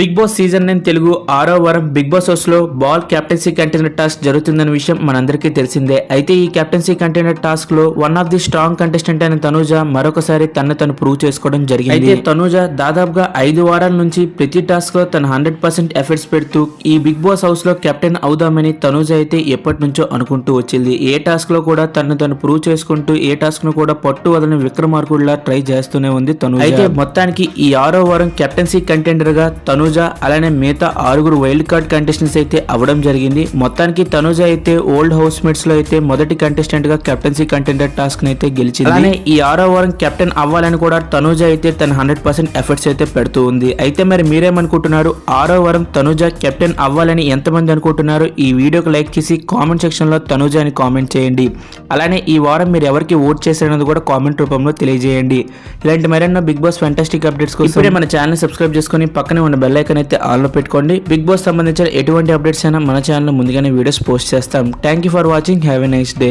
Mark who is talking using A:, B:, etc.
A: Big boss season 9 Telugu 6వ వారం big boss house లో బాల్ కెప్టెన్సీ కంటైనర్ టాస్క్ జరుగుతుందన్న విషయం మనందరికీ తెలిసిందే. అయితే ఈ కెప్టెన్సీ కంటైనర్ టాస్క్ లో one of the strong contestant అయిన తనూజ మరొకసారి తను ప్రూవ్ చేసుకోవడం జరిగింది. అయితే తనూజ దాదాపుగా 5 వారాల నుంచి ప్రతి టాస్క్ లో తన 100% ఎఫర్ట్స్ పెడుతూ ఈ బిగ్ బాస్ హౌస్ లో కెప్టెన్ అవుదామని తనూజ అయితే ఎప్పటి నుంచో అనుకుంటూ వచ్చింది. ఏ టాస్క్ లో కూడా తను ప్రూవ్ చేసుకుంటూ ఏ టాస్క్ ను కూడా పట్టు వదలని విక్రమార్కుడిలా ట్రై చేస్తూనే ఉంది తనూజ. అయితే మొత్తానికి ఈ 6వ వారం కెప్టెన్సీ కంటెండర్ గా తనూజ అలానే మిగతా 6 వైల్డ్ కార్డ్ కంటెస్టెంట్స్ అయితే అవ్వడం జరిగింది. మొత్తానికి తనూజ అయితే ఓల్డ్ హౌస్ మేట్స్ లో అయితే మొదటి కంటెస్టెంట్ గా కెప్టెన్సీ కంటెండర్ టాస్క్ అయితే గెలిచింది. అలానే ఈ 6వ వారం కెప్టెన్ అవ్వాలని కూడా తనూజ అయితే తన 100% ఎఫర్ట్స్ అయితే పెడుతూ ఉంది. అయితే మరి మీరేమనుకుంటున్నారు? 6వ వారం తనూజ కెప్టెన్ అవ్వాలని ఎంతమంది అనుకుంటున్నారు? ఈ వీడియోకి లైక్ చేసి కామెంట్ సెక్షన్ లో తనూజ అని కామెంట్ చేయండి. అలానే ఈ వారం మీరు ఎవరికి ఓట్ చేశారన్నది కూడా కామెంట్ రూపంలో తెలియజేయండి. ఇలాంటి మరెన్నో బిగ్ బాస్ ఫ్యాంటాస్టిక్ అప్డేట్స్ కోసం ఇప్పుడే మన ఛానల్ సబ్స్క్రైబ్ చేసుకుని పక్కనే ఉన్న బెల్ ఐకాన్ అయితే ఆన్ లో పెట్టుకోండి. బిగ్ బాస్ సంబంధించిన ఎటువంటి అప్డేట్స్ అయినా మన ఛానల్ ముందుగానే వీడియోస్ పోస్ట్ చేస్తాం. Thank you for watching. Have a nice day.